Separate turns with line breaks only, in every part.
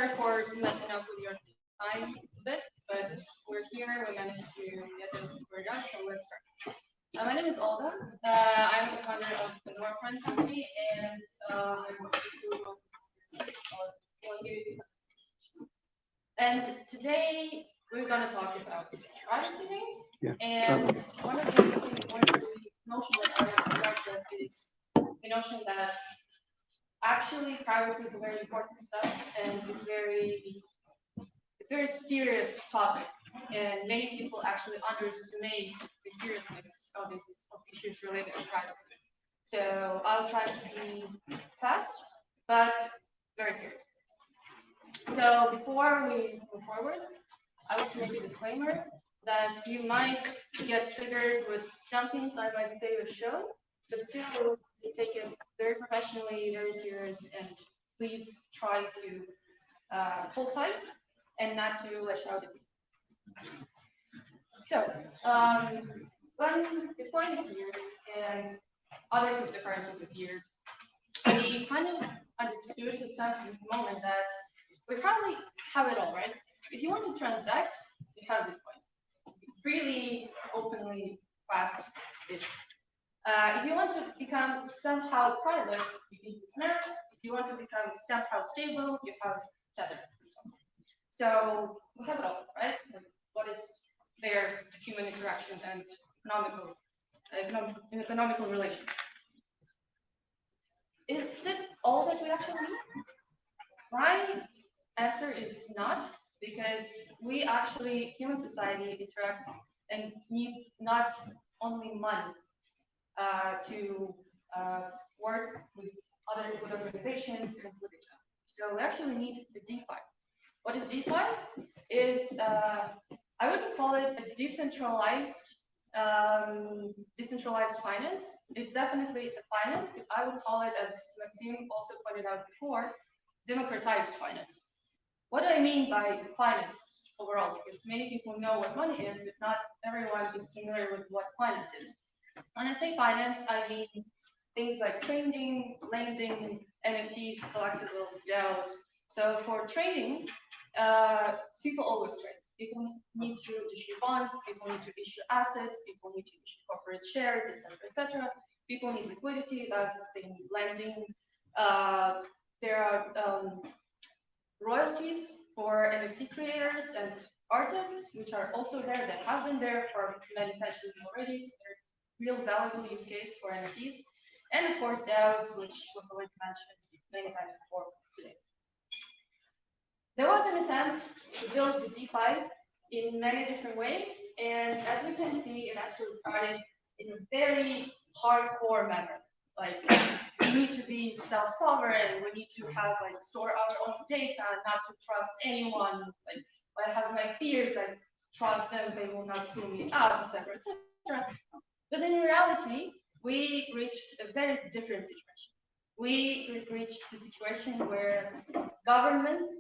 sorry for messing up with your time a bit, but we're here. We managed to get it figured out, so let's start. My name is Olga. I'm the founder of the Northfront company, and I'm also and today we're going to talk about privacy things.
Yeah.
And one of the notions that I would start with is the notion that actually privacy is a very important stuff, and it's a very serious topic, and many people actually underestimate the seriousness of issues related to privacy. So I'll try to be fast, but very serious. So before we move forward, I want to make a disclaimer that you might get triggered with some things I might say or show, but still we take it very professionally, very serious, and please try to hold tight and not to lash out at me. So, when Bitcoin appeared and other cryptocurrencies appeared, we kind of understood at some moment that we probably have it all, right? If you want to transact, you have Bitcoin. Freely, openly, fast-ish. If you want to become somehow private, you can use Merk. If you want to become somehow stable, you have Tether. So we have it all, right? What is their human interaction and economical relations? Is it all that we actually need? My answer is not, because we actually, human society interacts and needs not only money to work with other organizations and with each other. So we actually need a DeFi. What is DeFi? Is I would call it a decentralized finance. It's definitely a finance, but I would call it, as Maxime also pointed out before, democratized finance. What do I mean by finance overall? Because many people know what money is, but not everyone is familiar with what finance is. When I say finance, I mean things like trading, lending, NFTs, collectibles, DAOs. So for trading, people always trade. People need to issue bonds, people need to issue assets, people need to issue corporate shares, etc. People need liquidity, thus they need lending. There are royalties for NFT creators and artists, which are also there, that have been there for many centuries already. So there's real valuable use case for NFTs. And of course, DAOs, which was already mentioned many times before today. There was an attempt to build the DeFi in many different ways, and as we can see, it actually started in a very hardcore manner. Like, we need to be self-sovereign, we need to have, like, store our own data, not to trust anyone. Like, I have my fears, I trust them, they will not screw me up, etc., etc. But in reality, we reached a very different situation. We reached the situation where governments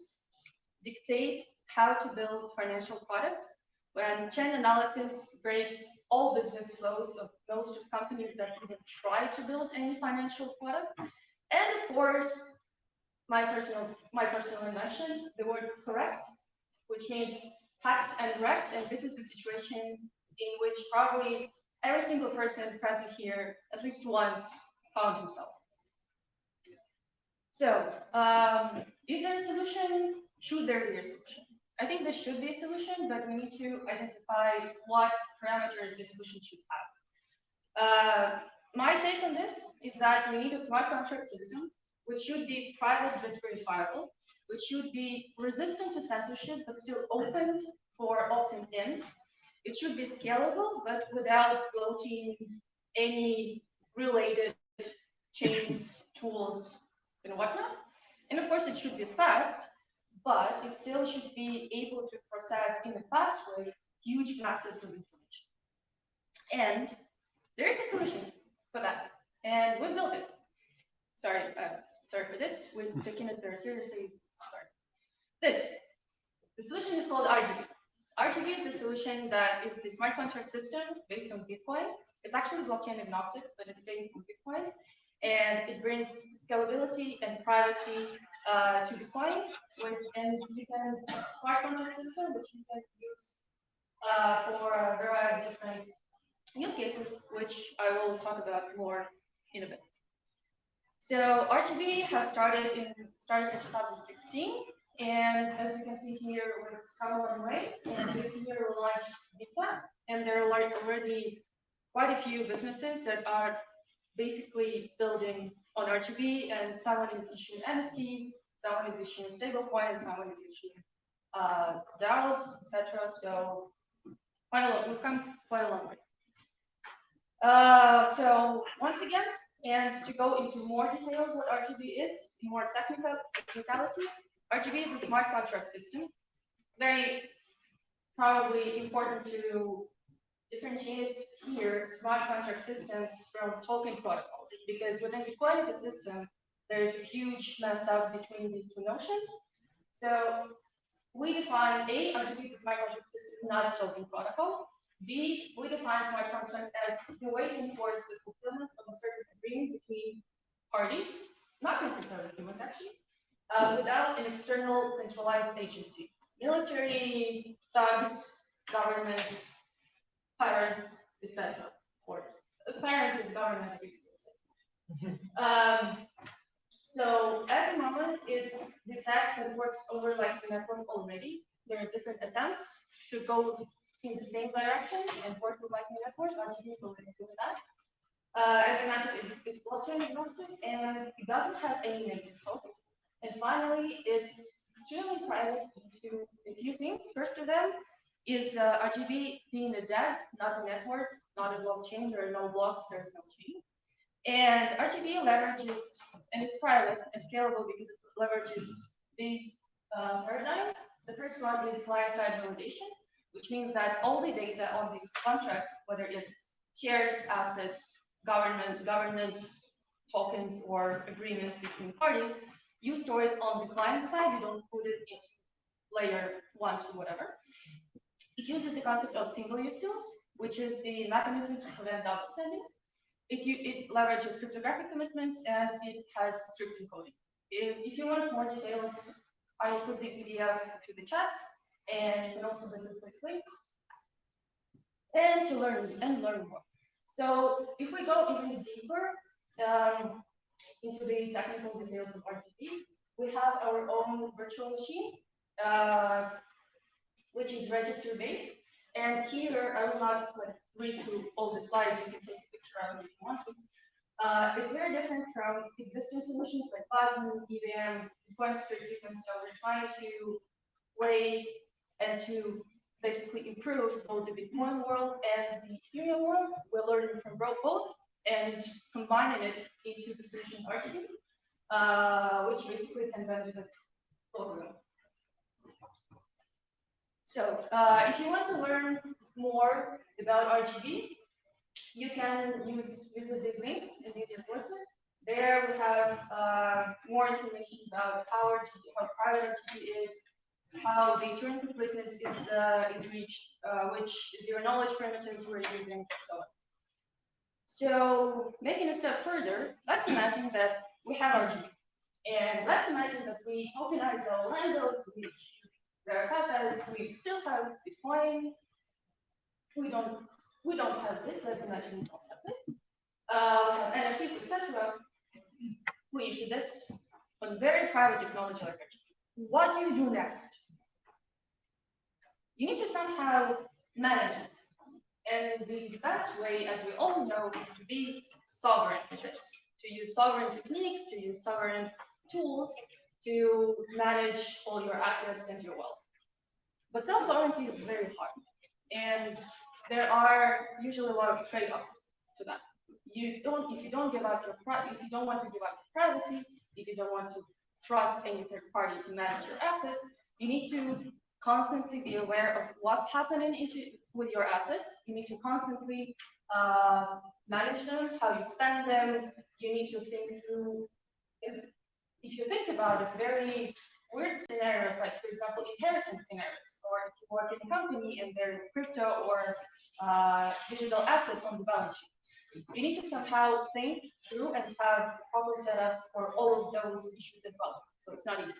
dictate how to build financial products, when chain analysis breaks all business flows of most of companies that even try to build any financial product. And of course, my personal invention, the word correct, which means hacked and wrecked, and this is the situation in which probably every single person present here at least once found himself. So, is there a solution? Should there be a solution? I think there should be a solution, but we need to identify what parameters this solution should have. My take on this is that we need a smart contract system, which should be private but verifiable, which should be resistant to censorship but still open for opting in. It should be scalable, but without bloating any related chains, tools, and whatnot. And of course, it should be fast, but it still should be able to process in a fast way huge masses of information. And there is a solution for that, and we built it. Sorry for this. We're taking it very seriously. Sorry. The solution is called RGB. RGB is the solution that is the smart contract system based on Bitcoin. It's actually blockchain agnostic, but it's based on Bitcoin, and it brings scalability and privacy to Bitcoin, and you can smart contract system which you can use for various different use cases, which I will talk about more in a bit. So RGB has started in 2016, and as you can see here, we're coming a long way. And this year we launched beta, and there are already quite a few businesses that are basically building on RGB, and someone is issuing NFTs, someone is issuing stablecoins, someone is issuing DAOs, etc. So we've come quite a long way. So once again, and to go into more details what RGB is, more technicalities, RGB is a smart contract system. Very probably important to differentiate here smart contract systems from token protocols, because within Bitcoin ecosystem, there's a huge mess up between these two notions. So we define A, RGB is a smart contract system, not a token protocol. B, we define smart contract as the way to enforce the fulfillment of a certain agreement between parties, not necessarily humans actually, without an external centralized agency. Military, thugs, governments, parents, etc. Or parents and government, I guess. So at the moment, it's the tech that works over like the network already. There are different attempts to go in the same direction and work with Lightning Network. RGB is already doing that. As I mentioned, it's blockchain agnostic and it doesn't have any native token. And finally, it's extremely private due to a few things. First of them is RGB being a DApp, not a network, not a blockchain. There are no blocks, there's no chain. And RGB leverages, and it's private and scalable because it leverages these paradigms. The first one is client-side validation, which means that all the data on these contracts, whether it's shares, assets, governance, tokens, or agreements between parties, you store it on the client side. You don't put it into layer 1 to whatever. It uses the concept of single-use tools, which is the mechanism to prevent double spending. It leverages cryptographic commitments, and it has strict encoding. If you want more details, I will put the PDF to the chat, and you can also visit these links and to learn more. So if we go even deeper into the technical details of RGB, we have our own virtual machine, which is register-based. And here, I will not read through all the slides. You can take a picture of it if you want to. It's very different from existing solutions like Plasma, EVM, Bitcoin Certificate. So we're trying to play and to basically improve both the Bitcoin world and the Ethereum world. We're learning from both and combining it into the solution RGB, which basically can benefit both of them. So if you want to learn more about RGB, you can visit these links and these resources. There we have more information about how private RGB is, how the Turing completeness is reached, which zero knowledge primitives we're using, and so on. So making a step further, let's imagine that we have RGB. And let's imagine that we tokenize the Orlandos, we Vericatas, we still have Bitcoin. We don't have this. Let's imagine we don't have this. NFTs, etc. We issue this on very private technology like RGB. What do you do next? You need to somehow manage it. And the best way, as we all know, is to be sovereign in this, to use sovereign techniques, to use sovereign tools to manage all your assets and your wealth. But self-sovereignty is very hard. And there are usually a lot of trade-offs to that. If you don't want to give up your privacy, if you don't want to trust any third party to manage your assets, you need to constantly be aware of what's happening with your assets. You need to constantly manage them, how you spend them. You need to think through, if you think about it, very weird scenarios, like, for example, inheritance scenarios, or if you work in a company and there's crypto or digital assets on the balance sheet. You need to somehow think through and have proper setups for all of those issues as well. So it's it's not easy.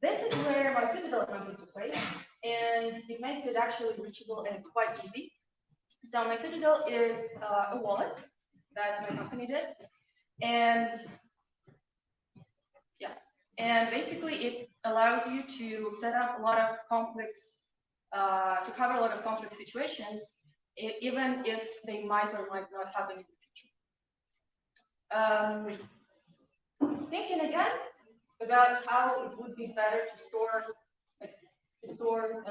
This is where MyCitadel comes into play, and it makes it actually reachable and quite easy. So MyCitadel is a wallet that my company did, and yeah, and basically it allows you to set up a lot of complex, to cover a lot of complex situations, even if they might or might not happen in the future. Thinking again about how it would be better to store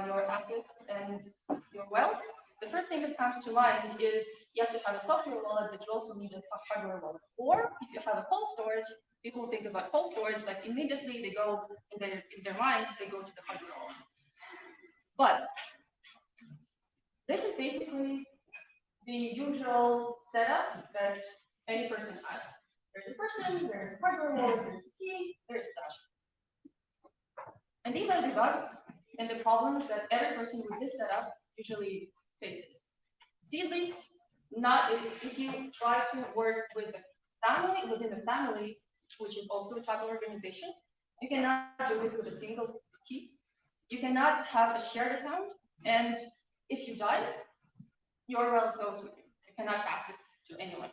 your assets and your wealth. The first thing that comes to mind is, yes, you have a software wallet, but you also need a hardware wallet. Or if you have a cold storage, people think about cold storage, like immediately they go in their minds, they go to the hardware wallet. But this is basically the usual setup that any person has. There's a person, there's a hardware wallet, there's a key, there's stash. And these are the bugs and the problems that every person with this setup usually faces. Seed leaks, not if you try to work with the family, within the family, which is also a type of organization, you cannot do it with a single key. You cannot have a shared account, and if you die, your wealth goes with you. You cannot pass it to anyone.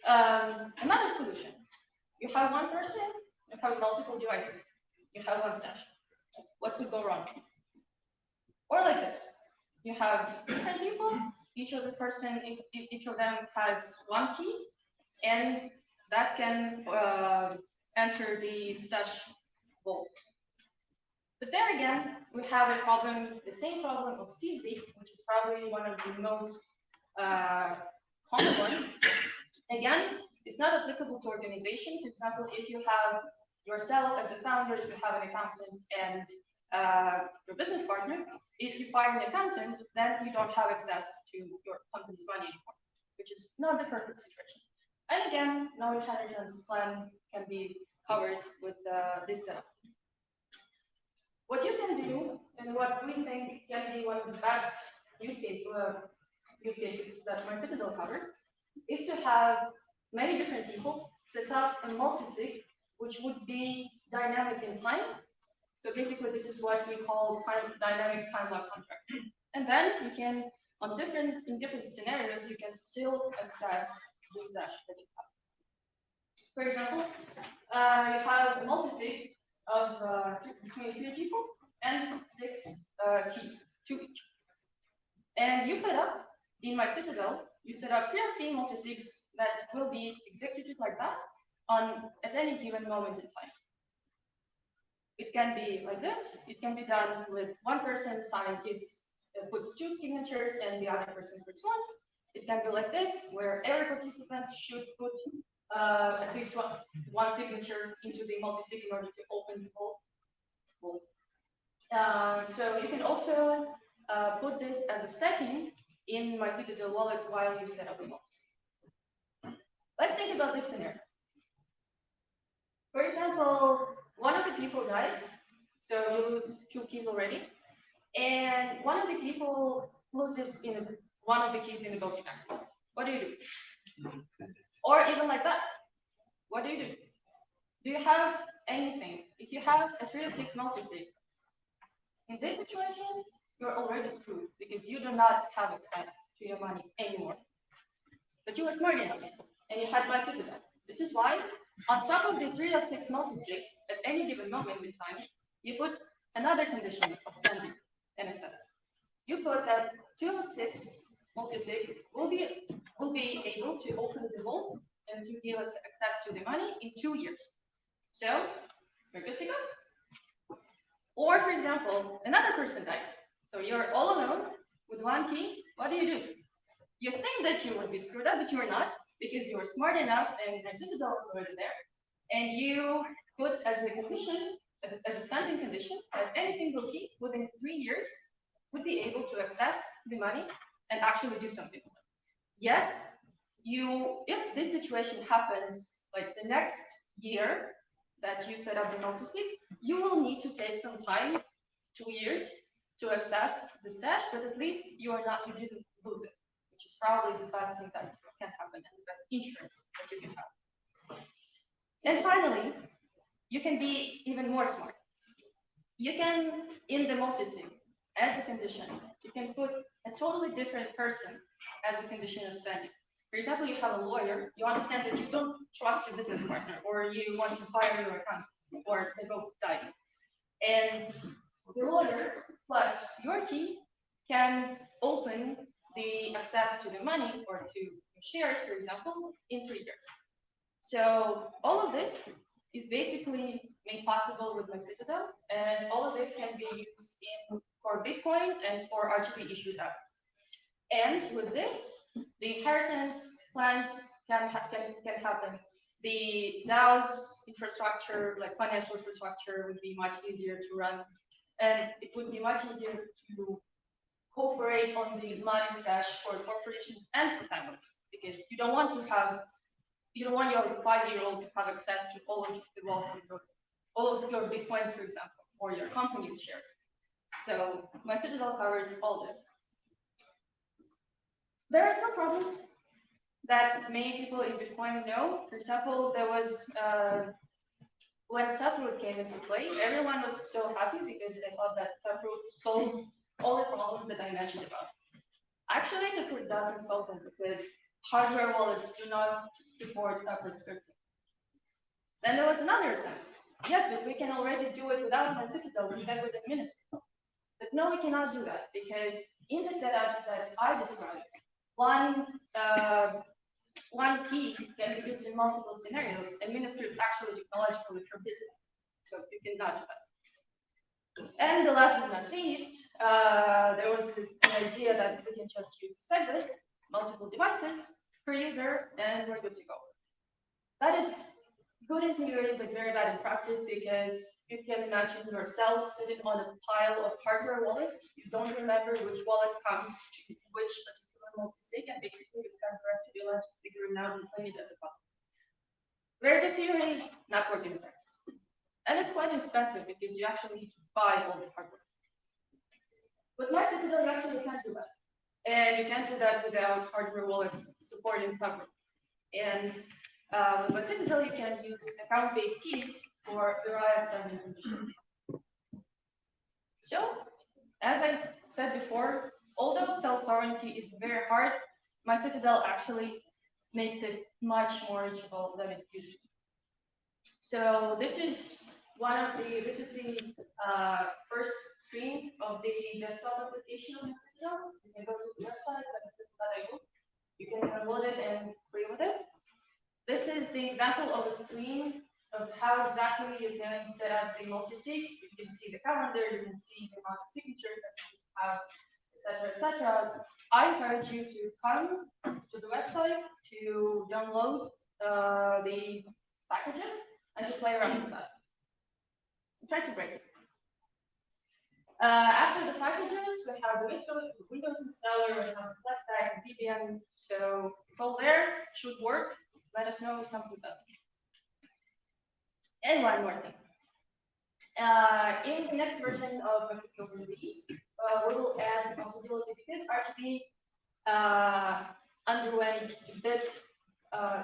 Another solution. You have one person, you have multiple devices. You have one stash. What could go wrong? Or like this. You have different people, each of them has one key, and that can enter the stash vault. But there again, we have a problem, the same problem of seed leak, which is probably one of the most common ones. Again, it's not applicable to organization. For example, if you have yourself as a founder, if you have an accountant and your business partner, if you fire an accountant, then you don't have access to your company's money anymore, which is not the perfect situation. And again, no inheritance plan can be covered with this setup. What you can do, and what we think can be one of the best use cases that MyCitadel covers, is to have many different people set up a multi-sig, which would be dynamic in time. So basically, this is what we call dynamic time lock contract. And then you can, in different scenarios, you can still access this dash that you have. For example, you have a multi-sig of between 3 people and 6 keys, 2 each. And you set up, in MyCitadel, you set up 3 or 4 multi-sigs that will be executed like that at any given moment in time. It can be like this. It can be done with one person puts 2 signatures and the other person puts 1. It can be like this, where every participant should put at least one signature into the multi-sig in order to open the vault. So you can also put this as a setting in MyCitadel wallet while you set up the multi-sig. Let's think about this scenario. For example, one of the people dies, so you lose 2 keys already, and one of the people loses one of the keys in the voting accident. What do you do? Or even like that, what do you do? Do you have anything? If you have a 3 or 6 multi-sig, in this situation, you're already screwed because you do not have access to your money anymore. But you were smart enough, and you had MyCitadel. This is why, on top of the 3 or 6 multi-sig, at any given moment in time, you put another condition of standing and access. You put that 2 or 6 multi-sig will be able to open the vault and to give us access to the money in 2 years. So you're good to go. Or, for example, another person dies. So you're all alone with 1 key. What do? You think that you would be screwed up, but you are not, because you are smart enough and MyCitadel is already there. And you put as a condition, as a standing condition, that any single key within 3 years would be able to access the money and actually do something with it. Yes, if this situation happens like the next year that you set up the multi-sig, you will need to take some time, 2 years, to access the stash, but at least you didn't lose it, which is probably the best thing that can happen and the best insurance that you can have. And finally, you can be even more smart. You can, in the multisig, as a condition, you can put a totally different person as a condition of spending. For example, you have a lawyer, you understand that you don't trust your business partner, or you want to fire your accountant, or they both die. And the lawyer plus your key can open the access to the money or to shares, for example, in 3 years. So all of this is basically made possible with MyCitadel, and all of this can be used for Bitcoin and for RGB issued assets. And with this, the inheritance plans can happen. The DAO's infrastructure, like financial infrastructure, would be much easier to run, and it would be much easier to cooperate on the money stash for corporations and for families, because you don't want your 5-year-old to have access to all of the wealth of all of your Bitcoins, for example, or your company's shares. So MyCitadel covers all this. There are still problems that many people in Bitcoin know. For example, there was when Taproot came into play, everyone was so happy because they thought that Taproot solves all the problems that I mentioned about. Actually, Taproot doesn't solve them because hardware wallets do not support Taproot scripting. Then there was another attempt. Yes, but we can already do it without MyCitadel, instead with administrator. But no, we cannot do that because in the setups that I described, one key can be used in multiple scenarios, administered actually technologically from his side. So you cannot do that. And the last but not least, there was the idea that we can just use SegWit, multiple devices per user, and we're good to go. That is good in theory, but very bad in practice, because you can imagine yourself sitting on a pile of hardware wallets. You don't remember which wallet comes to which particular multisig, and basically you spend the rest of your life figuring out and playing it as a puzzle. Very good theory, not working in practice. And it's quite expensive because you actually need to buy all the hardware. With MyCitadel, you actually can't do that. And you can't do that without hardware wallets supporting Taproot. And with MyCitadel, you can use account-based keys for various spending conditions. So, as I said before, although self-sovereignty is very hard, MyCitadel actually makes it much more reachable than it used to be. So this is the first screen of the desktop application of MyCitadel. You can go to the website, mycitadel.io. You can download it and play with it. This is the example of a screen of how exactly you can set up the multisig. You can see the calendar, you can see the amount of signatures that you have, etc., etc. I encourage you to come to the website to download the packages and to play around with that. Try to break it. After the packages, we have the Windows installer, we have the Flatpak, VPN, so it's all there, it should work. Let us know if something doesn't. And one more thing. In the next version of MyCitadel release, we will add the possibility, because RGB underwent a bit, a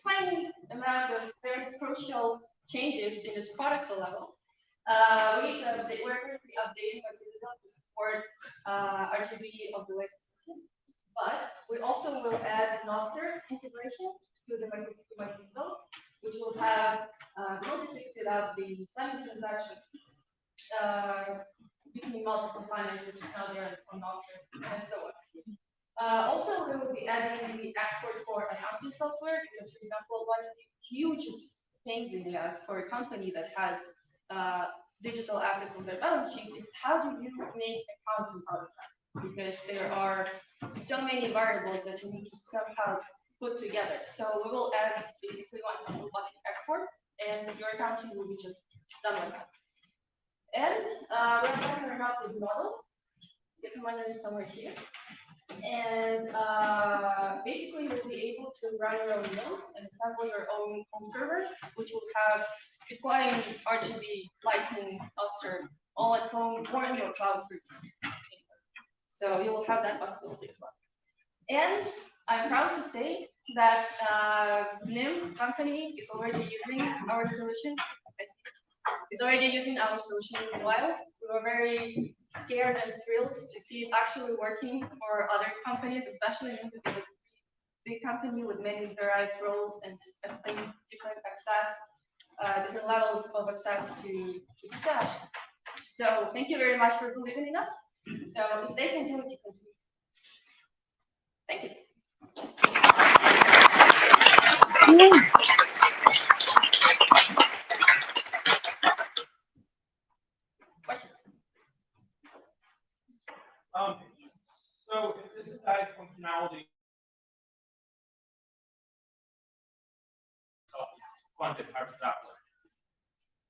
tiny amount of very crucial changes in its product level. We're currently updating MyCitadel to support RGB of the latest system, but we also will add Noster integration to the MyCitadel, which will have multisig set up, the signing transactions between multiple signers, which is now there on Noster, and so on. Also, we will be adding the export for accounting software, because, for example, one of the hugest pains in the ass for a company that has digital assets on their balance sheet is how do you make accounting out of that? Because there are so many variables that you need to somehow put together. So we will add basically one export, and your accounting will be just done like that. And we're partnering up with model. The commander is somewhere here. And basically, you'll be able to run your own nodes and assemble your own home server, which will have Bitcoin, RGB, Lightning, Noster, all at home or in your cloud, for example. So you will have that possibility as well. And I'm proud to say that NIM company is already using our solution. It's already using our solution meanwhile. We were very scared and thrilled to see it actually working for other companies, especially because it's a big company with many various roles and different access, different levels of access to staff. So thank you very much for believing in us. So if they can do it, you can do it. Thank you.
So if this is added functionality funded, how does that work?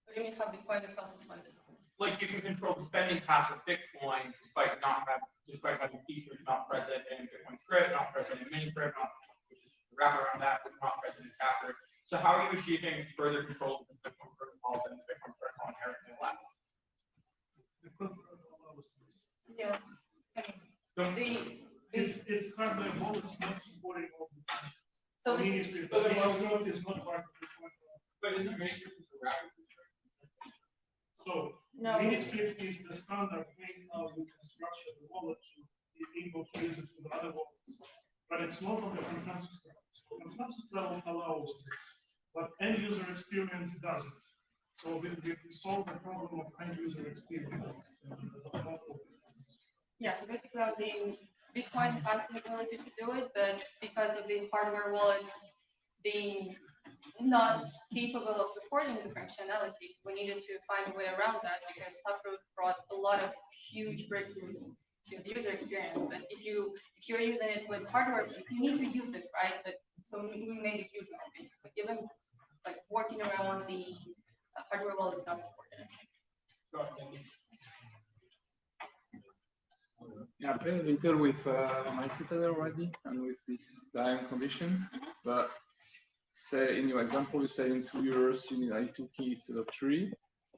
What do you mean how Bitcoin itself is funded?
Like you can control the spending paths of Bitcoin despite having features not present in Bitcoin script, not present in miniscript, which is the wrapper around that, but not present in Capture. So how are you achieving further control of the Bitcoin protocol than the Bitcoin protocol inherently allows?
Yeah.
It's hardware wallets not supporting all the things.
So
the miniscript is not part of the protocol.
But isn't miniscript a wrapper?
So
no.
Miniscript is the standard way how you can structure the wallet to be able to use it with other wallets. But it's not on the consensus level. So consensus level allows this, but end user experience doesn't. So we solve the problem of end user experience.
Yeah, so basically Bitcoin has the ability to do it, but because of the hardware wallets being not capable of supporting the functionality, we needed to find a way around that because Taproot brought a lot of huge breakthroughs to the user experience. But if you're using it with hardware, you need to use it, right? But so we made it usable basically. Even like working around the hardware wallet is not supported.
Yeah, I played a little with MyCitadel already and with this time condition. But say in your example, you say in 2 years you need like 2 keys instead of 3.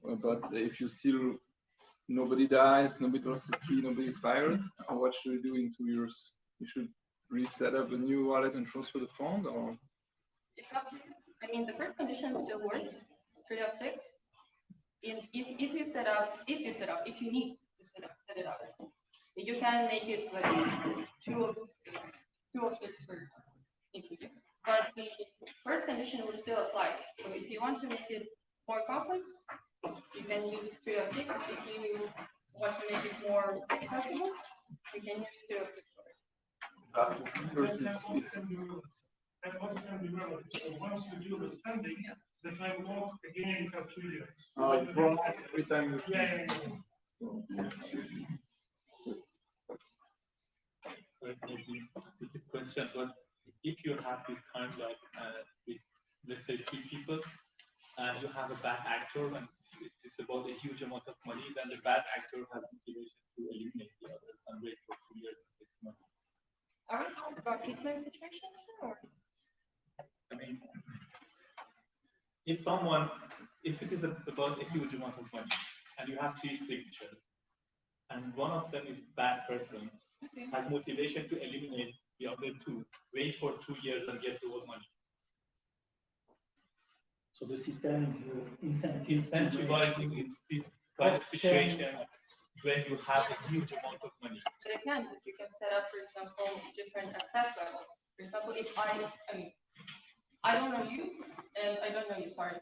But if you still nobody dies, nobody lost a key, nobody is fired, what should you do in 2 years? You should reset up a new wallet and transfer the fund, or?
It's up to you. I mean, the first condition still works. 3 of 6. And if you set up, if you need to set it up. You can make it like 2 of 6 for in 2 years. But the first condition will still apply. So if you want to make it more complex, you can use 3 of 6. If you want to make it more accessible, you can use 2 of 6 for it.
And what's can be relative. So once you do the spending, the time walk again you have 2 years.
Every time you
yeah.
Stupid question, but if you have this kind like with let's say 3 people and you have a bad actor and it's about a huge amount of money, then the bad actor has motivation to eliminate the others and wait for 2 years to get money.
Are we talking about hitman situations or?
I mean, if it is about a huge amount of money and you have 3 signatures and one of them is bad person, has motivation to eliminate the other 2, wait for 2 years and get the whole money.
So the system is
incentivizing this kind of situation when you have a huge amount of money.
But again, you can set up, for example, different access levels. For example, if I don't know you and I don't know you, sorry.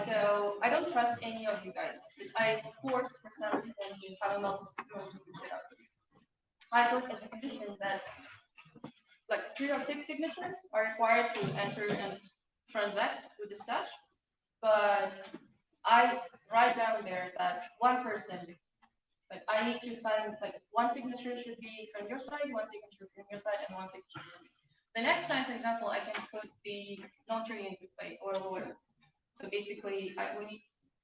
So I don't trust any of you guys. If I forced for some reason to have a multi-sig set up, I put as a condition that like 3 of 6 signatures are required to enter and transact with the stash, but I write down there that one person, like I need to sign, like one signature should be from your side, one signature from your side, and one signature from me. The next time, for example, I can put the notary into play or lawyer. So basically,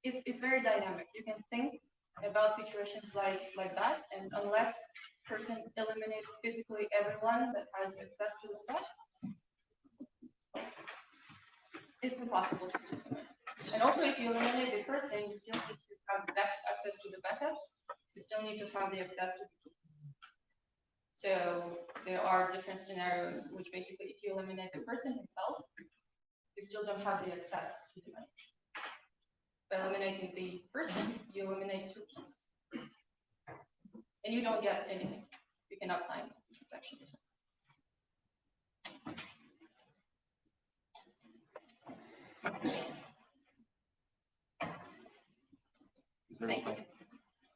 it's very dynamic. You can think about situations like that, and unless person eliminates physically everyone that has access to the stuff, it's impossible to do. And also, if you eliminate the person, you still need to have access to the backups. You still need to have the access to the key. So there are different scenarios, which basically, if you eliminate the person himself, you still don't have the access to the money. By eliminating the person, you eliminate two keys. And you don't get anything. You cannot sign the transaction yourself.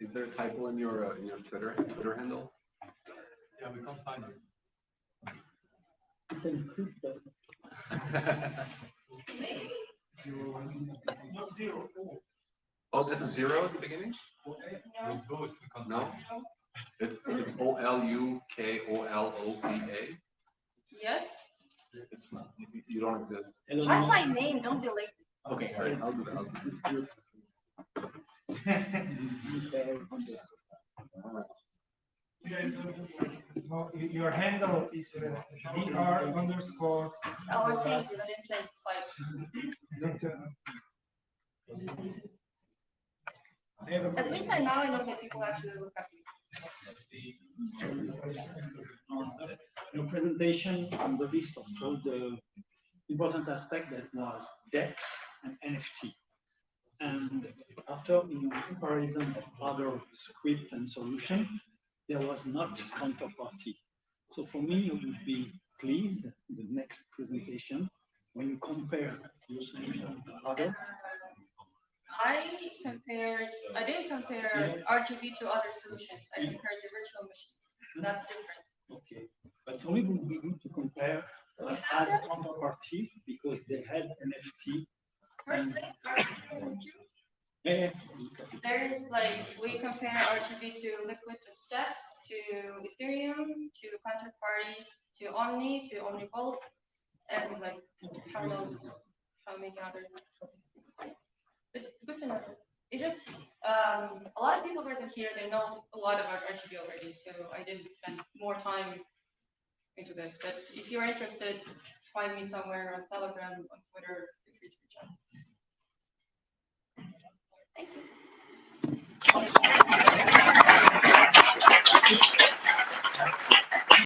Is there a typo in your Twitter handle?
Yeah, we can't find it.
It's encrypted.
Not zero.
Oh, that's a 0 at the beginning?
No,
With both, we can't
No?
find it.
It's OLUKOLOVA.
yes.
It's not. You don't exist.
Write my name, don't be lazy.
Okay, all right. I'll do that.
No, your handle is DR underscore.
Oh, I changed it, I didn't change the slide. At least now I know that people actually look at me.
Your presentation on the list of all the important aspect that was DEX and NFT. And after in comparison of other script and solution, there was not counterparty. So for me, it would be please the next presentation when you compare your solution to other.
I didn't compare RGB to other solutions. I compared the virtual machines. That's different.
Okay, but for me, it would be good to compare add counterparty because they had NFT.
First thing,
Yeah.
there's like, we compare RGB to Liquid, to Steps, to Ethereum, to Counterparty, to Omni, to OmniVolt, and like, how many others. It's good to know. It's just, a lot of people present here, they know a lot about RGB already, so I didn't spend more time into this. But if you're interested, find me somewhere on Telegram, on Twitter,